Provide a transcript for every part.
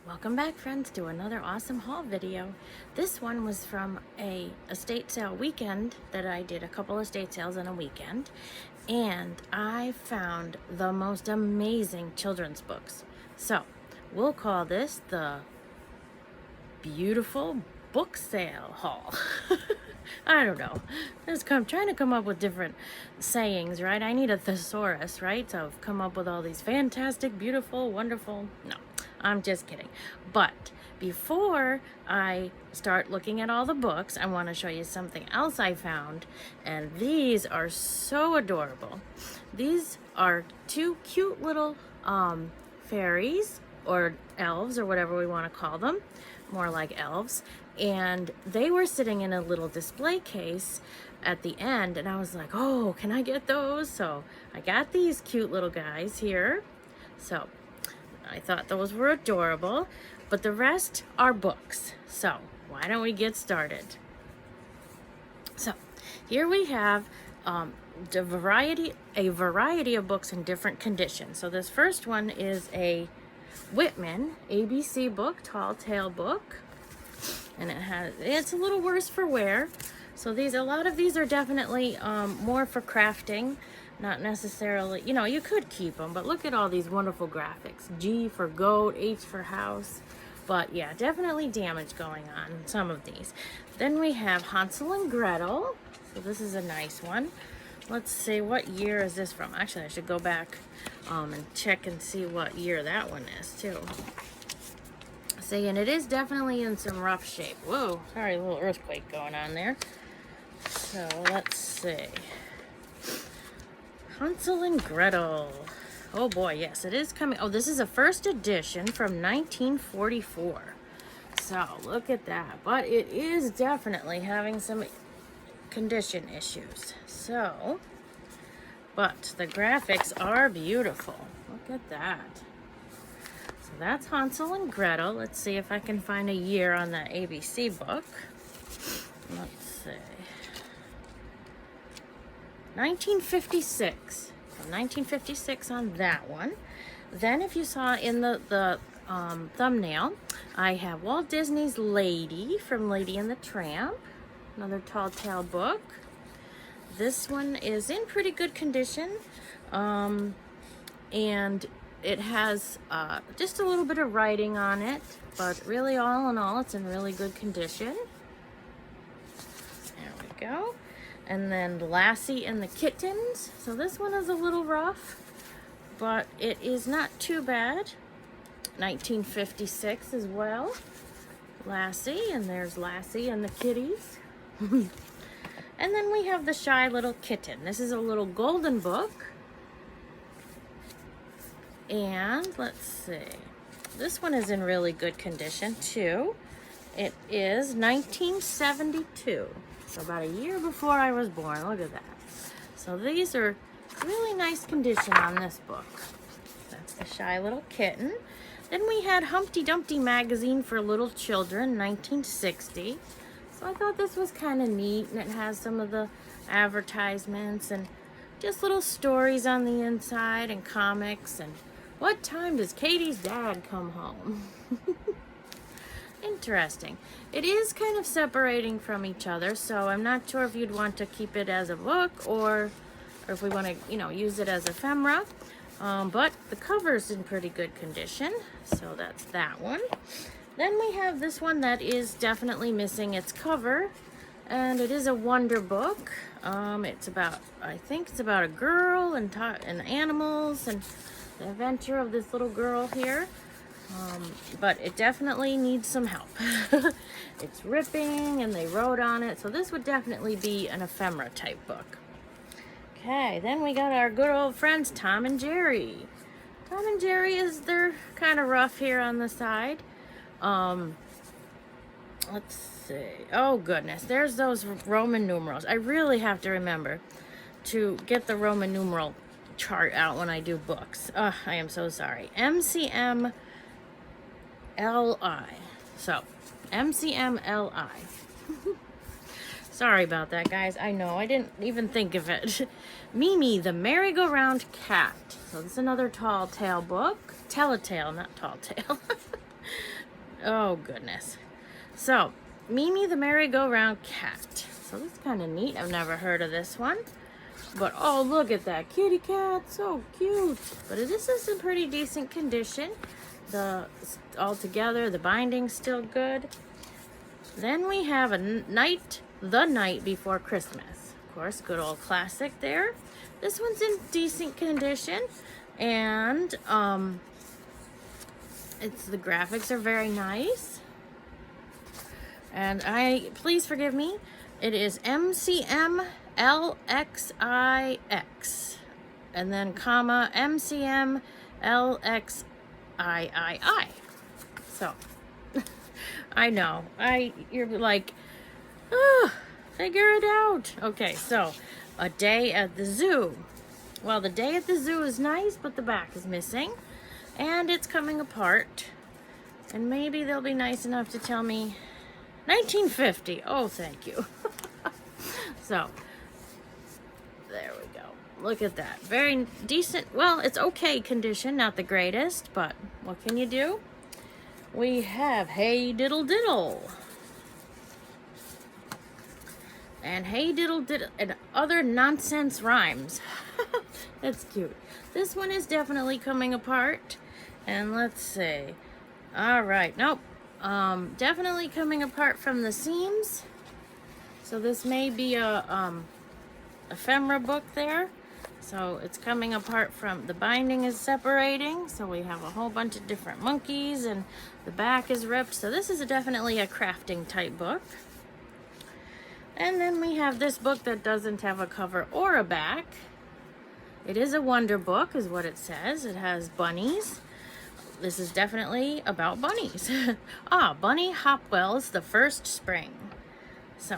Welcome back, friends, to another awesome haul video. This one was from a estate sale weekend that I did, a couple estate sales in a weekend, and I found the most amazing children's books. So we'll call this the beautiful book sale haul. I don't know. I'm trying to come up with different sayings, right? I need a thesaurus, right? So I've come up with all these fantastic, beautiful, wonderful. No, I'm just kidding. But before I start looking at all the books, I want to show you something else I found. And these are so adorable. These are two cute little fairies or elves or whatever we want to call them. More like elves. And they were sitting in a little display case at the end, and I was like, oh, can I get those? So I got these cute little guys here. So I thought those were adorable, but the rest are books. So why don't we get started? So here we have a variety of books in different conditions. So this first one is a Whitman ABC book, tall tale book, and it's a little worse for wear. So a lot of these are definitely more for crafting, not necessarily, you could keep them, but look at all these wonderful graphics. G for goat, H for house, but yeah, definitely damage going on in some of these. Then we have Hansel and Gretel. So this is a nice one. Let's see, what year is this from? Actually, I should go back and check and see what year that one is too. See, and it is definitely in some rough shape. Whoa, sorry, a little earthquake going on there. So let's see. Hansel and Gretel. Oh boy, yes, it is coming. Oh, this is a first edition from 1944. So look at that. But it is definitely having some condition issues. So, but the graphics are beautiful. Look at that. So that's Hansel and Gretel. Let's see if I can find a year on the ABC book. Let's see. 1956. So 1956 on that one. Then if you saw in the thumbnail, I have Walt Disney's Lady from Lady and the Tramp. Another tall tale book. This one is in pretty good condition. And it has just a little bit of writing on it, but really all in all, it's in really good condition. There we go. And then Lassie and the Kittens. So this one is a little rough, but it is not too bad. 1956 as well. Lassie, and there's Lassie and the kitties. And then we have the Shy Little Kitten. This is a little golden book. And let's see. This one is in really good condition too. It is 1972. So about a year before I was born. Look at that. So these are really nice condition on this book. That's the Shy Little Kitten. Then we had Humpty Dumpty magazine for little children, 1960. So I thought this was kind of neat, and it has some of the advertisements and just little stories on the inside and comics. And what time does Katie's dad come home? Interesting. It is kind of separating from each other, so I'm not sure if you'd want to keep it as a book or if we want to, use it as ephemera. But the cover's in pretty good condition, so that's that one. Then we have this one that is definitely missing its cover, and it is a wonder book. It's about, I think it's about a girl and animals and the adventure of this little girl here. But it definitely needs some help. It's ripping and they wrote on it, so this would definitely be an ephemera type book. Okay, then we got our good old friends Tom and Jerry. Tom and Jerry they're kind of rough here on the side. Let's see. Oh goodness, there's those Roman numerals. I really have to remember to get the Roman numeral chart out when I do books. I am so sorry. MCMLI. So, MCMLI. Sorry about that, guys. I know, I didn't even think of it. Mimi, the Merry-Go-Round Cat. So this is another tall tale book. Tell-a-tale, not tall tale. Oh, goodness. So, Mimi the Merry-Go-Round Cat. So this is kind of neat. I've never heard of this one. But, oh, look at that kitty cat. So cute. But this is in pretty decent condition. Altogether, the binding's still good. Then we have The Night Before Christmas. Of course, good old classic there. This one's in decent condition. And, the graphics are very nice. And please forgive me, it is MCM LXIX. And then comma MCM LXIII. So, I know, you're like, figure it out. Okay, so, A Day at the Zoo. Well, the day at the zoo is nice, but the back is missing. And it's coming apart. And maybe they'll be nice enough to tell me 1950. Oh, thank you. So, there we go. Look at that. Very decent. Well, it's okay condition. Not the greatest, but what can you do? We have Hey Diddle Diddle. And Hey Diddle Diddle and Other Nonsense Rhymes. That's cute. This one is definitely coming apart. And let's see. All right. Nope. Definitely coming apart from the seams. So this may be a ephemera book there. So it's coming apart from the binding is separating. So we have a whole bunch of different monkeys and the back is ripped. So this is definitely a crafting type book. And then we have this book that doesn't have a cover or a back. It is a wonder book, is what it says. It has bunnies. This is definitely about bunnies. Bunny Hopwell's The First Spring. So,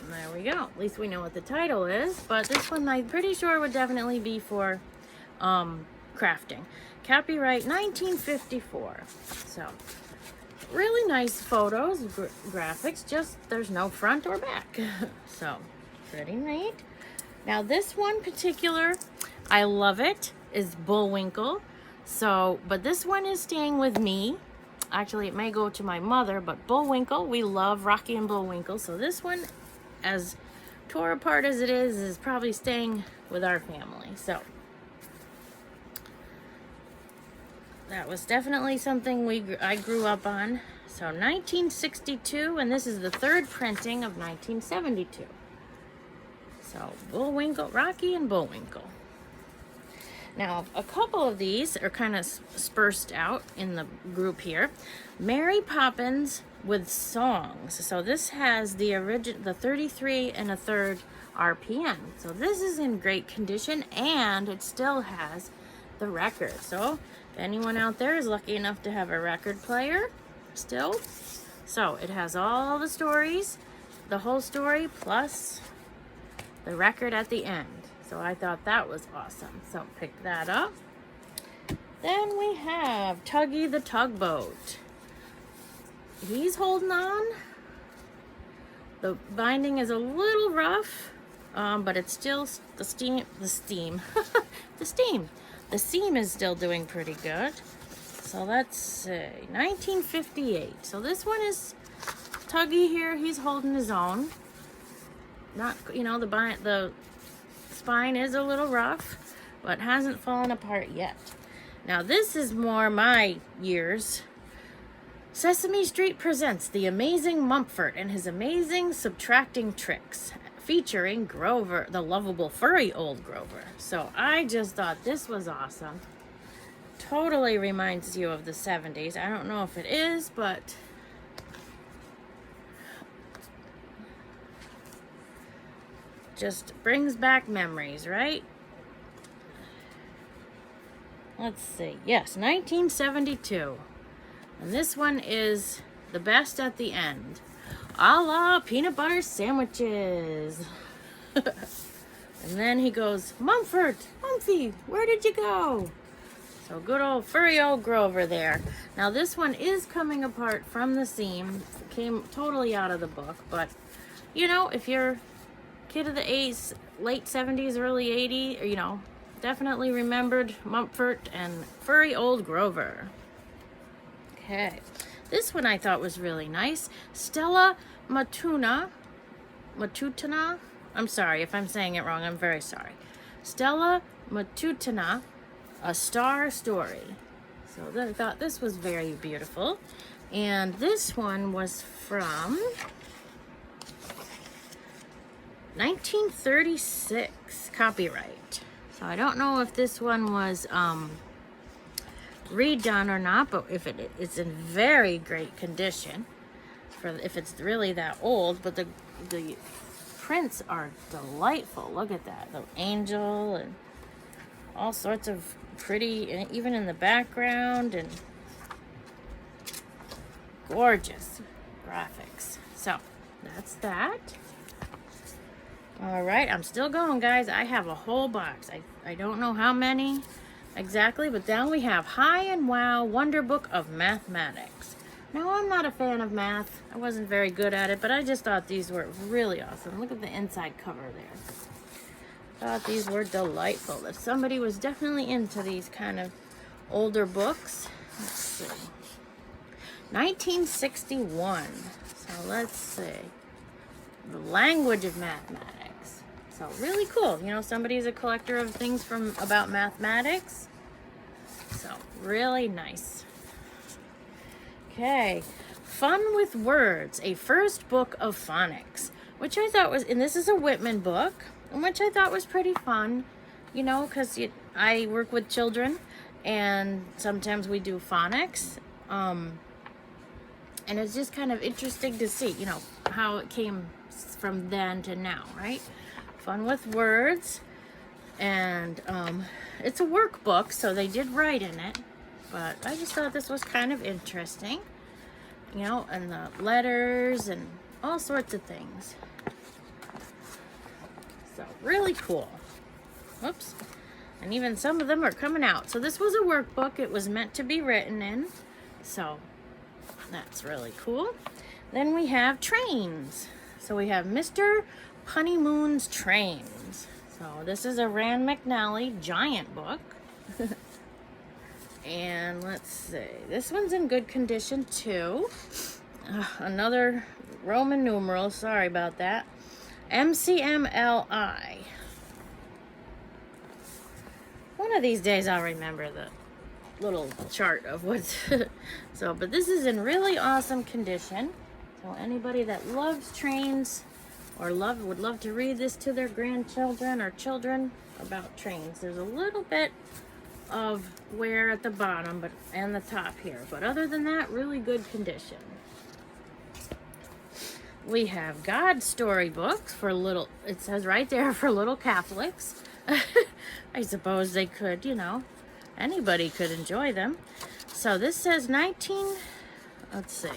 there we go. At least we know what the title is. But this one, I'm pretty sure, would definitely be for crafting. Copyright 1954. So, really nice photos, graphics, just there's no front or back. So, pretty neat. Now, this one particular, I love it, is Bullwinkle. So, but this one is staying with me. Actually, it may go to my mother, but Bullwinkle, we love Rocky and Bullwinkle. So this one, as tore apart as it is probably staying with our family. So, that was definitely something I grew up on. So 1962, and this is the third printing of 1972. So Bullwinkle, Rocky and Bullwinkle. Now, a couple of these are kind of dispersed out in the group here. Mary Poppins with Songs. So this has the 33 and a third RPM. So this is in great condition, and it still has the record. So if anyone out there is lucky enough to have a record player still, so it has all the stories, the whole story, plus the record at the end. So I thought that was awesome. So pick that up. Then we have Tuggy the Tugboat. He's holding on. The binding is a little rough, but it's still the seam is still doing pretty good. So let's see, 1958. So this one is Tuggy here. He's holding his own. Not, the spine is a little rough, but hasn't fallen apart yet. Now this is more my years. Sesame Street presents The Amazing Mumford and His Amazing Subtracting Tricks, featuring Grover, the lovable furry old Grover. So I just thought this was awesome. Totally reminds you of the 70s. I don't know if it is, but just brings back memories, right? Let's see. Yes, 1972. And this one is The Best at the End. A la peanut butter sandwiches. And then he goes, Mumford, Mumphy, where did you go? So good old furry old Grover there. Now this one is coming apart from the seam. Came totally out of the book. But, if you're kid of the late 70s, early 80s, definitely remembered Mumford and furry old Grover. Okay, This one I thought was really nice. Stella Matuna. I'm sorry if I'm saying it wrong. I'm very sorry. Stella Matutina, A Star Story. So I thought this was very beautiful. And this one was from 1936, copyright. So I don't know if this one was redone or not, but if it's in very great condition, for if it's really that old. But the prints are delightful. Look at that, the angel and all sorts of pretty, and even in the background, and gorgeous graphics. So that's that. All right, I'm still going, guys. I have a whole box. I don't know how many exactly, but then we have High and Wow Wonderbook of Mathematics. Now, I'm not a fan of math. I wasn't very good at it, but I just thought these were really awesome. Look at the inside cover there. Thought these were delightful. If somebody was definitely into these kind of older books. Let's see. 1961. So let's see. The Language of Mathematics. So really cool. You know, somebody's a collector of things about mathematics. So really nice. Okay. Fun with Words, a first book of phonics, which I thought was, and this is a Whitman book, which I thought was pretty fun, you know, because I work with children, and sometimes we do phonics, and it's just kind of interesting to see, you know, how it came from then to now, right? Fun with Words, and it's a workbook, so they did write in it, but I just thought this was kind of interesting, you know, and the letters and all sorts of things. So really cool. Whoops. And even some of them are coming out. So this was a workbook. It was meant to be written in. So that's really cool. Then we have trains. So we have Mr. Honeymoon's Trains. So this is a Rand McNally giant book. And let's see. This one's in good condition too. Another Roman numeral. Sorry about that. MCMLI. One of these days I'll remember the little chart of what's so, but this is in really awesome condition. So anybody that loves trains or would love to read this to their grandchildren or children about trains. There's a little bit of wear at the bottom and the top here, but other than that, really good condition. We have God storybooks for little, it says right there, for little Catholics. I suppose they could, you know, anybody could enjoy them. So this says let's see.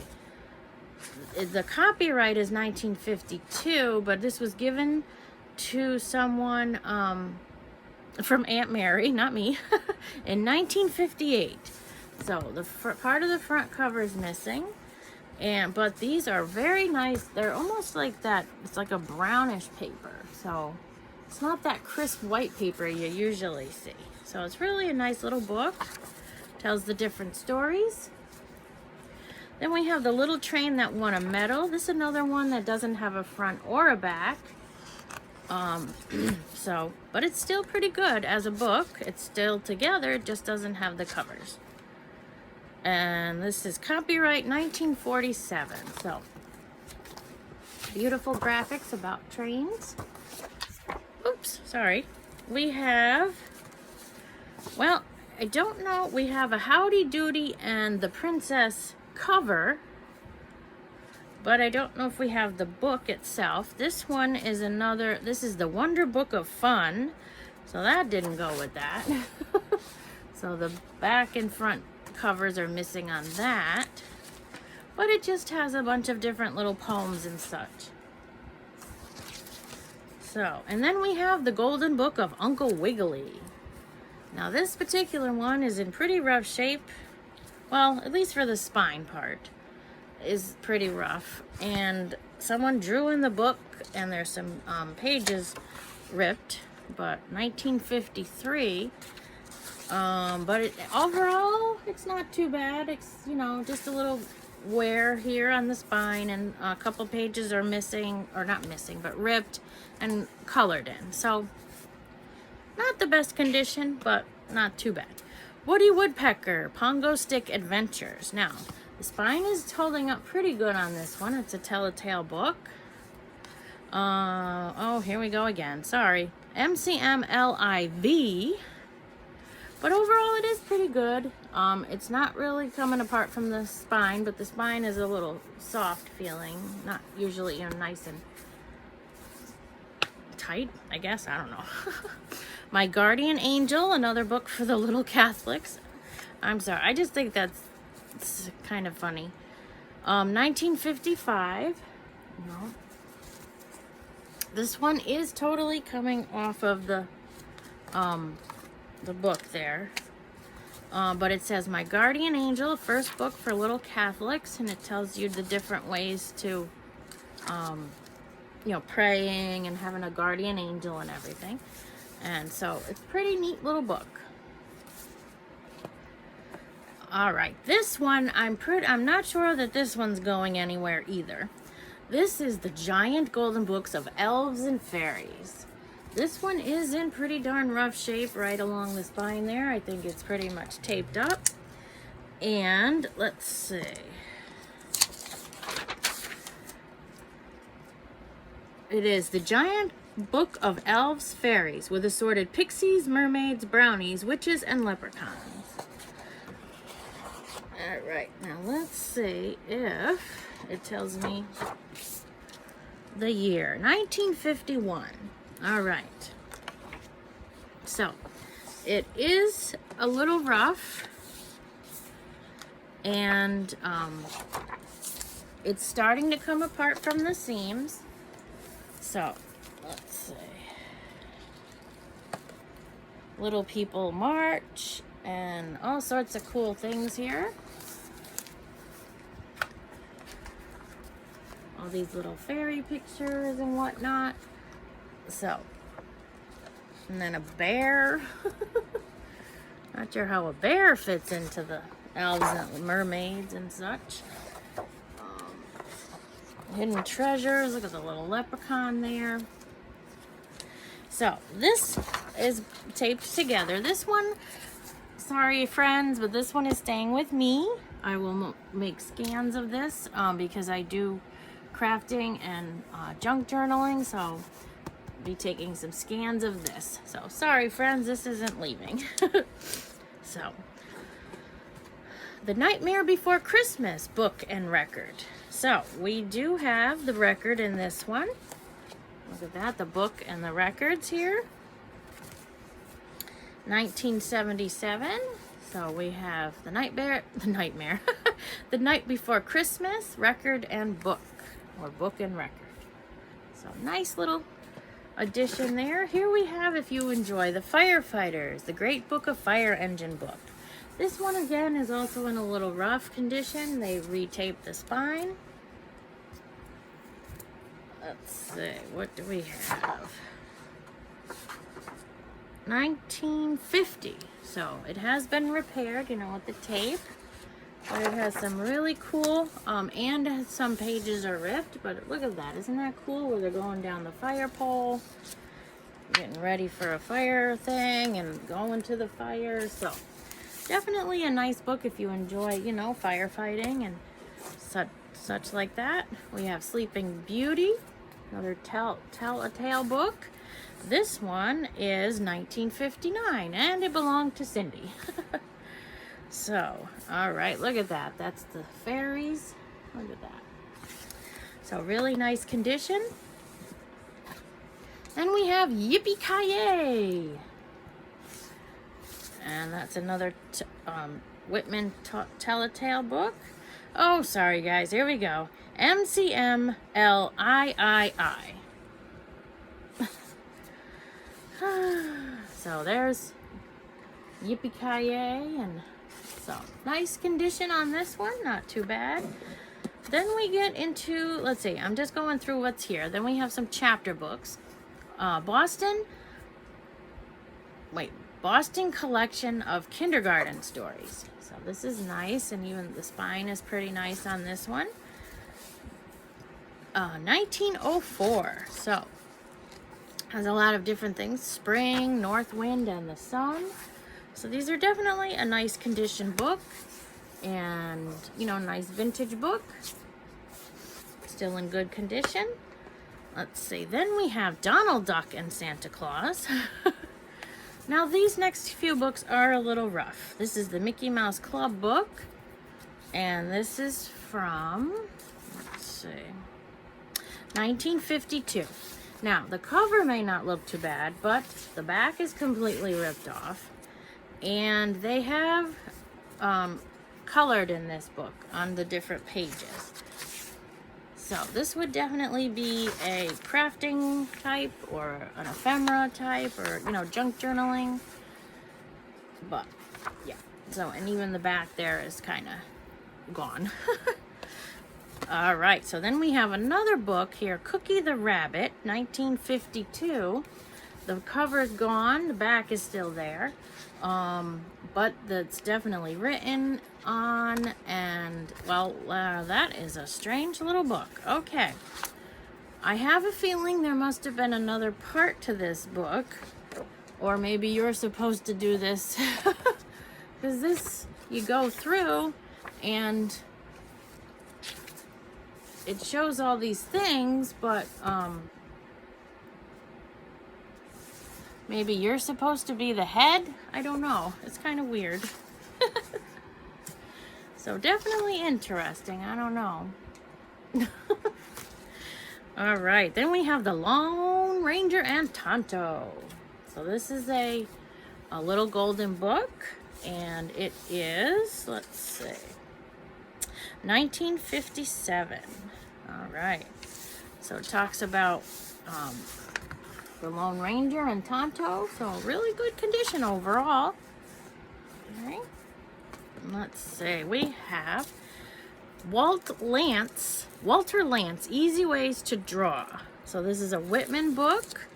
The copyright is 1952, but this was given to someone from Aunt Mary, not me, in 1958. So the part of the front cover is missing. But these are very nice. They're almost like that. It's like a brownish paper. So it's not that crisp white paper you usually see. So it's really a nice little book. Tells the different stories. Then we have The Little Train That Won a Medal. This is another one that doesn't have a front or a back. But it's still pretty good as a book. It's still together. It just doesn't have the covers. And this is copyright 1947. So, beautiful graphics about trains. Oops, sorry. We have, well, I don't know. We have a Howdy Duty and the Princess cover, but I don't know if we have the book itself. This one is this is the Wonderbook of Fun. So that didn't go with that. So the back and front covers are missing on that, but it just has a bunch of different little poems and such. So, and then we have the Golden Book of Uncle Wiggily. Now this particular one is in pretty rough shape. Well, at least for the spine part is pretty rough, and someone drew in the book, and there's some pages ripped, but 1953. But overall, it's not too bad. It's, you know, just a little wear here on the spine, and a couple pages are missing, or not missing, but ripped and colored in. So not the best condition, but not too bad. Woody Woodpecker, Pongo Stick Adventures. Now, the spine is holding up pretty good on this one. It's a telltale book. Oh, here we go again. Sorry. MCMLIV. But overall, it is pretty good. It's not really coming apart from the spine, but the spine is a little soft feeling. Not usually, nice and tight, I guess. I don't know. My Guardian Angel, another book for the little Catholics. I'm sorry. I just think it's kind of funny. 1955. No. This one is totally coming off of the book there. But it says My Guardian Angel, first book for little Catholics, and it tells you the different ways to, praying and having a guardian angel and everything. And so it's a pretty neat little book. All right, this one, I'm not sure that this one's going anywhere either. This is the Giant Golden Books of Elves and Fairies. This one is in pretty darn rough shape right along the spine there. I think it's pretty much taped up. And let's see. It is the Giant Book of Elves, Fairies, with assorted pixies, mermaids, brownies, witches, and leprechauns. All right, now let's see if it tells me the year. 1951. All right. So, it is a little rough, and it's starting to come apart from the seams. So, let's see. Little people march and all sorts of cool things here. All these little fairy pictures and whatnot. So, and then a bear. Not sure how a bear fits into the elves and mermaids and such. Hidden treasures. Look at the little leprechaun there. So, this is taped together. This one, sorry friends, but this one is staying with me. I will make scans of this because I do crafting and junk journaling, so I'll be taking some scans of this. So, sorry friends, this isn't leaving. So, The Nightmare Before Christmas book and record. So, we do have the record in this one. Look at that, the book and the records here. 1977. So, we have the Nightmare, The Night Before Christmas, record and book, or book and record. So, nice little addition there. Here we have, if you enjoy, The Firefighters, The Great Book of Fire Engine book. This one, again, is also in a little rough condition. They retaped the spine. Let's see, what do we have? 1950. So, it has been repaired, with the tape. But it has some really cool, and some pages are ripped. But look at that. Isn't that cool? Where they're going down the fire pole, getting ready for a fire thing, and going to the fire. So, definitely a nice book if you enjoy, firefighting and such like that. We have Sleeping Beauty, another tell a tale book. This one is 1959, and it belonged to Cindy. So, all right, look at that. That's the Fairies. Look at that. So, really nice condition. Then we have Yippee-Ki-Yay. And that's another Whitman Telltale book. Oh, sorry, guys. Here we go. MCMLIII. So, there's Yippee-Ki-Yay, and so nice condition on this one, not too bad. Then we get into, let's see, I'm just going through what's here. Then we have some chapter books. Boston Collection of Kindergarten Stories. So this is nice, and even the spine is pretty nice on this one. 1904. So has a lot of different things. Spring, North Wind, and the Sun. So these are definitely a nice condition book, and nice vintage book. Still in good condition. Let's see. Then we have Donald Duck and Santa Claus. Now these next few books are a little rough. This is the Mickey Mouse Club book, and this is from, let's see, 1952. Now the cover may not look too bad, but the back is completely ripped off, and they have colored in this book on the different pages. So this would definitely be a crafting type or an ephemera type, or junk journaling. But yeah, so, and even the back there is kind of gone. All right, so then we have another book here, Cookie the Rabbit, 1952. The cover's gone, the back is still there, but that's definitely written on, and well, that is a strange little book. Okay, I have a feeling there must have been another part to this book, or maybe you're supposed to do this, because this, you go through and it shows all these things, but maybe you're supposed to be the head? I don't know. It's kind of weird. So definitely interesting. I don't know. All right. Then we have the Lone Ranger and Tonto. So this is a little golden book, and it is, let's see, 1957. All right. So it talks about the Lone Ranger and Tonto. So really good condition overall. All right. Let's see. We have Walter Lance, Easy Ways to Draw. So this is a Whitman book.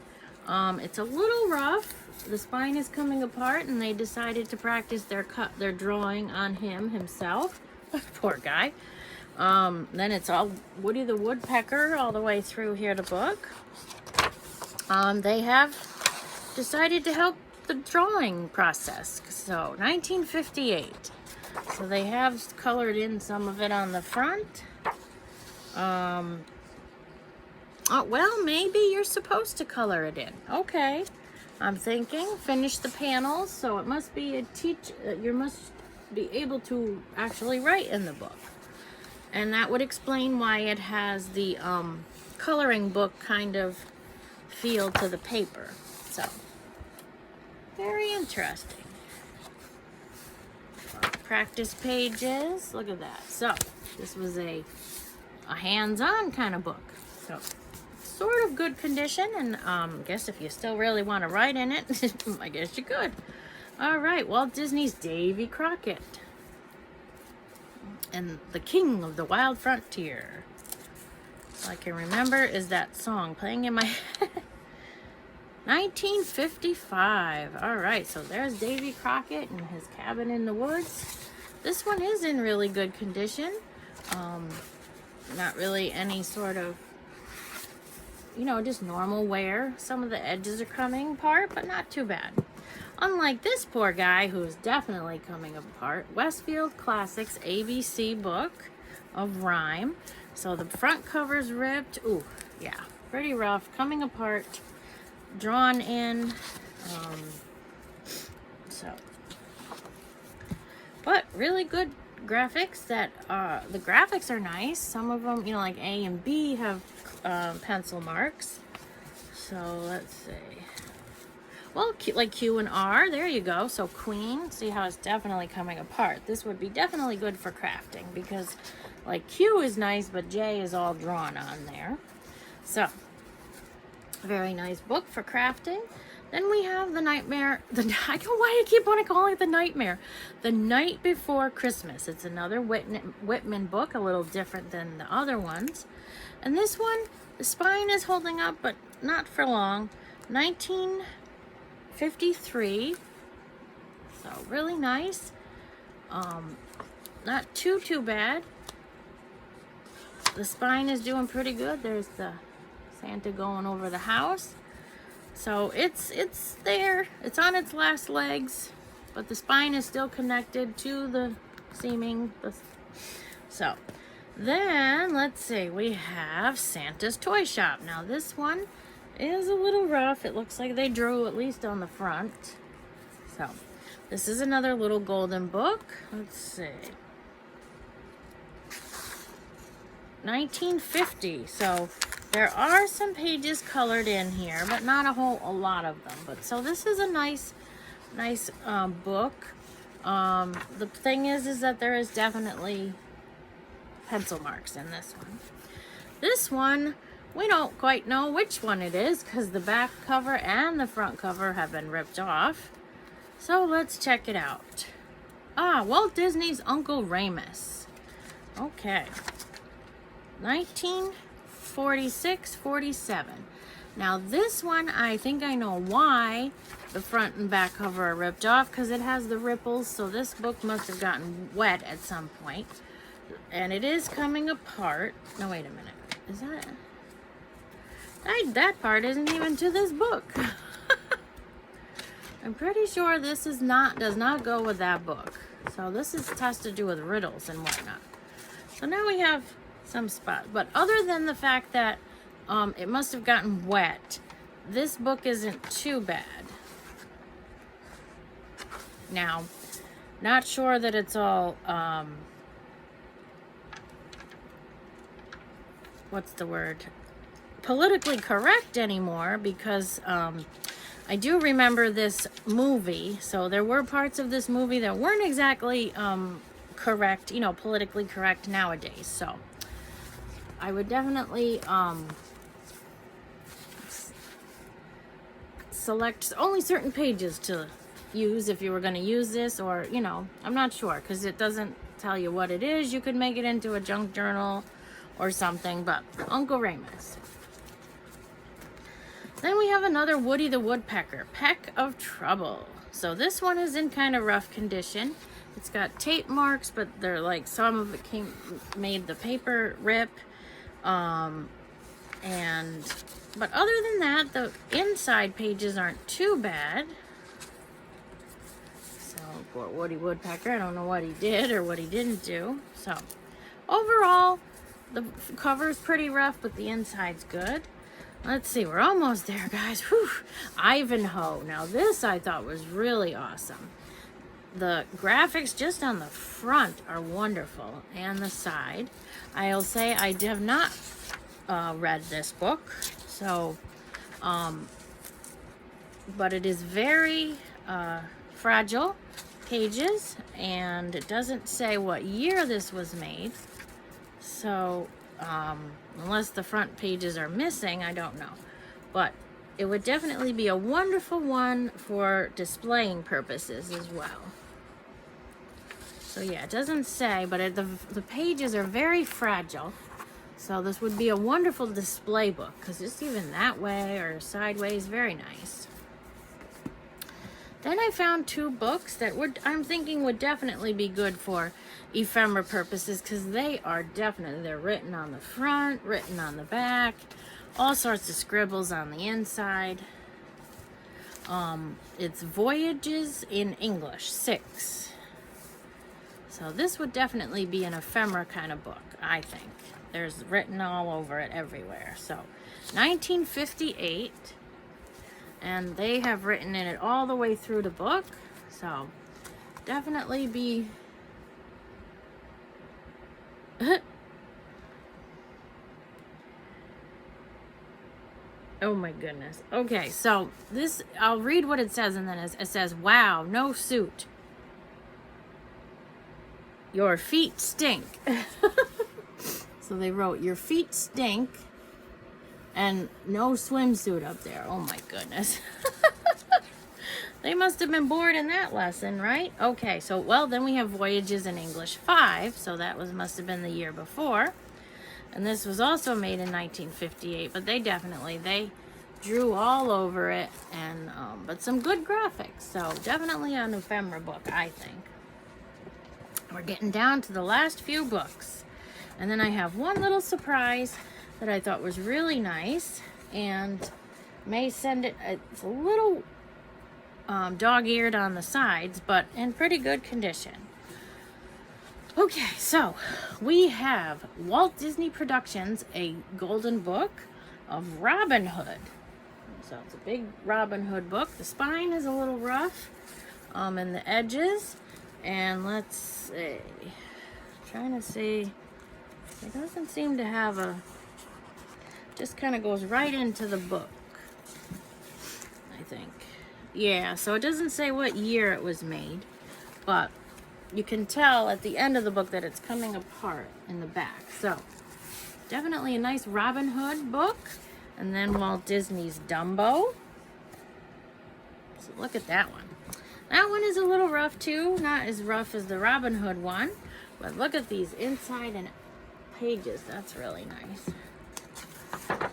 It's a little rough. The spine is coming apart, and they decided to practice their drawing on himself. Poor guy. Then it's all Woody the Woodpecker all the way through here the book. They have decided to help the drawing process. So 1958. So they have colored in some of it on the front. Oh, well, maybe you're supposed to color it in. Okay. I'm thinking finish the panels, so it must be you must be able to actually write in the book. And that would explain why it has the coloring book kind of feel to the paper. So, very interesting. Practice pages. Look at that. So, this was a hands-on kind of book. So, sort of good condition, and I guess if you still really want to write in it, I guess you could. All right, Walt Disney's Davy Crockett and the King of the Wild Frontier. All I can remember is that song playing in my head. 1955. All right, so there's Davy Crockett and his cabin in the woods. This one is in really good condition. Not really any sort of, just normal wear. Some of the edges are coming apart, but not too bad. Unlike this poor guy who's definitely coming apart. Westfield Classics ABC book of rhyme. So the front cover's ripped. Ooh, yeah, pretty rough. Coming apart. Drawn in. But really good graphics. That the graphics are nice. Some of them, like A and B have pencil marks. So let's see. Well, like Q and R, there you go. So Queen, see how it's definitely coming apart. This would be definitely good for crafting, because like Q is nice, but J is all drawn on there. So, very nice book for crafting. Then we have The Nightmare. I don't know why I keep wanting to call it The Nightmare. The Night Before Christmas. It's another Whitman book, a little different than the other ones. And this one, the spine is holding up, but not for long. 1953. So really nice. Not too bad. The spine is doing pretty good. There's the Santa going over the house. So it's there. It's on its last legs, but the spine is still connected to the seaming. So then let's see. We have Santa's Toy Shop. Now this one is a little rough. It looks like they drew at least on the front. So this is another little golden book. Let's see. 1950. So there are some pages colored in here, but not a lot of them. But so this is a nice book. The thing is that there is definitely pencil marks in this one. This one, we don't quite know which one it is because the back cover and the front cover have been ripped off. So let's check it out. Walt Disney's Uncle Remus. Okay. 1946-47. Now this one, I think I know why the front and back cover are ripped off, because it has the ripples, so this book must have gotten wet at some point. And it is coming apart. No, wait a minute. Is that... that part isn't even to this book. I'm pretty sure this does not go with that book. So this has to do with riddles and whatnot. So now we have some spots, but other than the fact that it must have gotten wet, this book isn't too bad. Now, not sure that it's all what's the word, politically correct anymore, because I do remember this movie, so there were parts of this movie that weren't exactly correct, politically correct nowadays. So I would definitely select only certain pages to use if you were going to use this, or, I'm not sure, because it doesn't tell you what it is. You could make it into a junk journal or something, but Uncle Remus. Then we have another Woody the Woodpecker, Peck of Trouble. So this one is in kind of rough condition. It's got tape marks, but they're like, some of it made the paper rip. But other than that, the inside pages aren't too bad. So for Woody Woodpecker, I don't know what he did or what he didn't do. So overall, the cover's pretty rough, but the inside's good. Let's see, we're almost there, guys. Whew. Ivanhoe. Now this I thought was really awesome. The graphics just on the front are wonderful, and the side. I'll say I have not read this book, so but it is very fragile pages, and it doesn't say what year this was made. So unless the front pages are missing, I don't know. But it would definitely be a wonderful one for displaying purposes as well. So yeah, it doesn't say, but the pages are very fragile. So this would be a wonderful display book, because just even that way or sideways, very nice. Then I found two books that I'm thinking would definitely be good for ephemera purposes, because they're written on the front, written on the back, all sorts of scribbles on the inside. It's Voyages in English, 6. So this would definitely be an ephemera kind of book, I think. There's written all over it everywhere. So 1958. And they have written in it all the way through the book. So definitely be... Oh my goodness. Okay, so this, I'll read what it says, and then it says, wow, no suit. Your feet stink. So they wrote, your feet stink, and no swimsuit up there. Oh my goodness. They must have been bored in that lesson, right? Okay, so, well, then we have Voyages in English 5, so that must have been the year before. And this was also made in 1958, but they drew all over it, and but some good graphics. So definitely an ephemera book, I think. We're getting down to the last few books, and then I have one little surprise that I thought was really nice, and may send it. It's a little dog-eared on the sides, but in pretty good condition. Okay, so we have Walt Disney Productions, a golden book of Robin Hood. So it's a big Robin Hood book. The spine is a little rough in the edges. And let's see. Trying to see. It doesn't seem to have a... Just kind of goes right into the book, I think. Yeah, so it doesn't say what year it was made, but you can tell at the end of the book that it's coming apart in the back. So definitely a nice Robin Hood book. And then Walt Disney's Dumbo. So look at that one. That one is a little rough too. Not as rough as the Robin Hood one. But look at these inside and pages. That's really nice.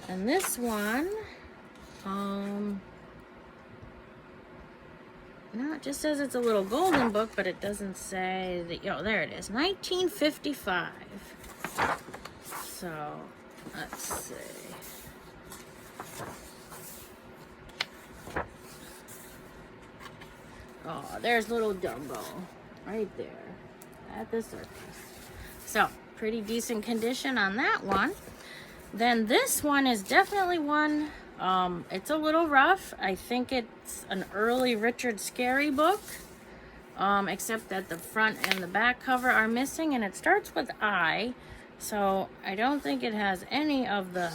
And this one, no, it just says it's a little golden book, but it doesn't say that. Oh, there it is, 1955. So let's see. Oh, there's little Dumbo right there at the circus. So pretty decent condition on that one. Then this one is definitely one, it's a little rough. I think it's an early Richard Scarry book, except that the front and the back cover are missing, and it starts with I, so I don't think it has any of the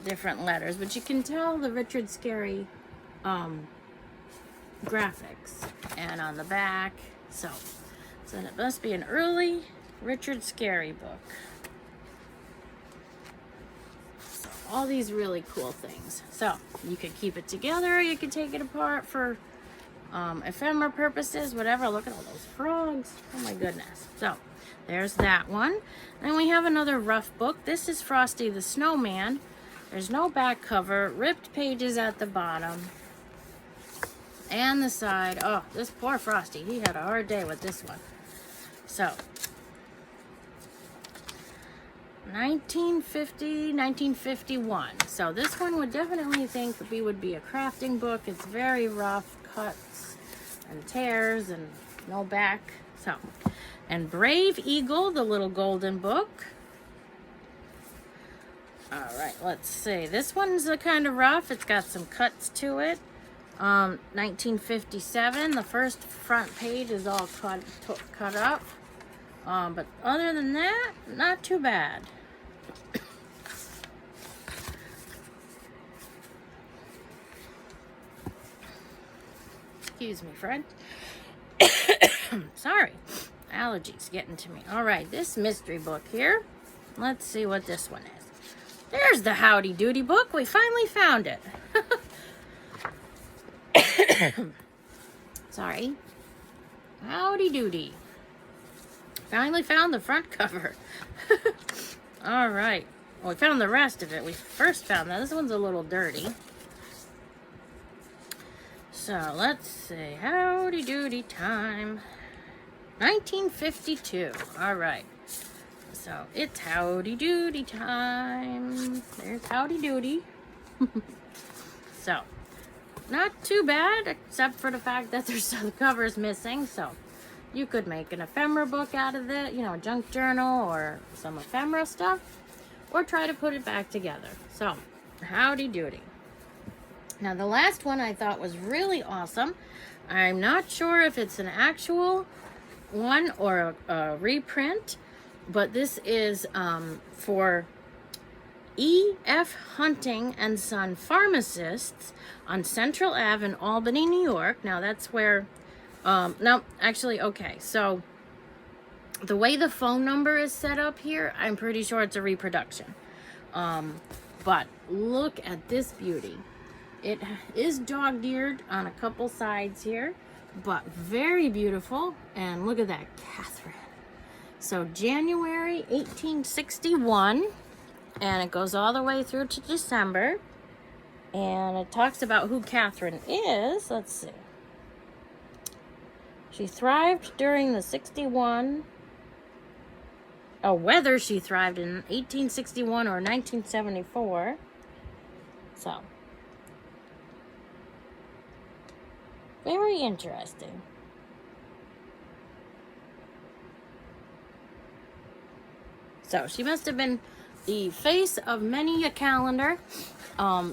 different letters, but you can tell the Richard Scarry graphics and on the back. So it must be an early Richard Scarry book. So all these really cool things. So you could keep it together, you could take it apart for ephemera purposes, whatever. Look at all those frogs. Oh my goodness. So there's that one. Then we have another rough book. This is Frosty the Snowman. There's no back cover, ripped pages at the bottom and the side. Oh, this poor Frosty, he had a hard day with this one. So 1950, 1951. So this one would definitely think would be a crafting book. It's very rough, cuts and tears and no back. So, and Brave Eagle, the little golden book. All right, let's see. This one's kind of rough. It's got some cuts to it. 1957. The first front page is all cut up. But other than that, not too bad. Excuse me, Fred. Sorry. Allergies getting to me. All right, this mystery book here. Let's see what this one is. There's the Howdy Duty book. We finally found it. Sorry. Howdy Duty. Finally found the front cover. All right. Well, we found the rest of it. We first found that. This one's a little dirty. So let's see. Howdy Duty time. 1952. All right. So it's Howdy Duty time. There's Howdy Duty. So not too bad, except for the fact that there's the cover's missing. So you could make an ephemera book out of it, you know, a junk journal or some ephemera stuff, or try to put it back together. So Howdy Duty. Now the last one I thought was really awesome. I'm not sure if it's an actual one or a reprint, but this is for E.F. Hunting and Son Pharmacists on Central Ave in Albany, New York. Now that's where, no, actually, okay, so the way the phone number is set up here, I'm pretty sure it's a reproduction. But look at this beauty. It is dog-eared on a couple sides here, but very beautiful. And look at that, Catherine. So January 1861, And it goes all the way through to December. And it talks about who Catherine is. Let's see. She thrived during the 61... whether she thrived in 1861 or 1974. So, very interesting. So, she must have been the face of many a calendar.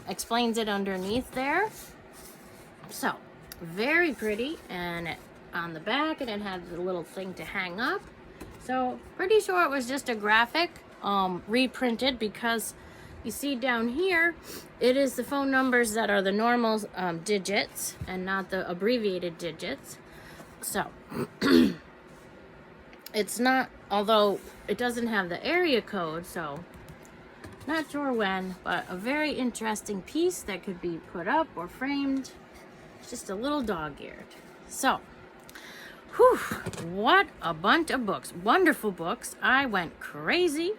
Explains it underneath there. So, very pretty. And on the back, and it had the little thing to hang up. So, pretty sure it was just a graphic, reprinted, because you see down here, it is the phone numbers that are the normal digits and not the abbreviated digits. So, it's not, although it doesn't have the area code, so not sure when, but a very interesting piece that could be put up or framed. It's just a little dog-eared. So, whew, what a bunch of books. Wonderful books. I went crazy.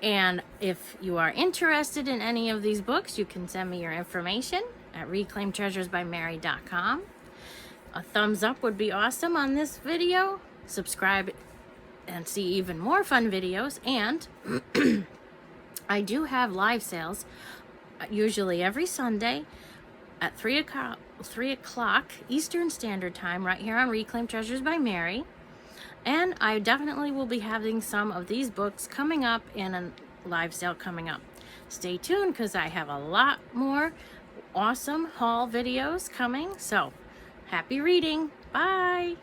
And if you are interested in any of these books, you can send me your information at reclaimtreasuresbymary.com. A thumbs up would be awesome on this video. Subscribe and see even more fun videos. And I do have live sales, usually every Sunday at 3 o'clock Eastern Standard Time, right here on Reclaim Treasures by Mary. And I definitely will be having some of these books coming up in a live sale coming up. Stay tuned, because I have a lot more awesome haul videos coming. So, happy reading. Bye.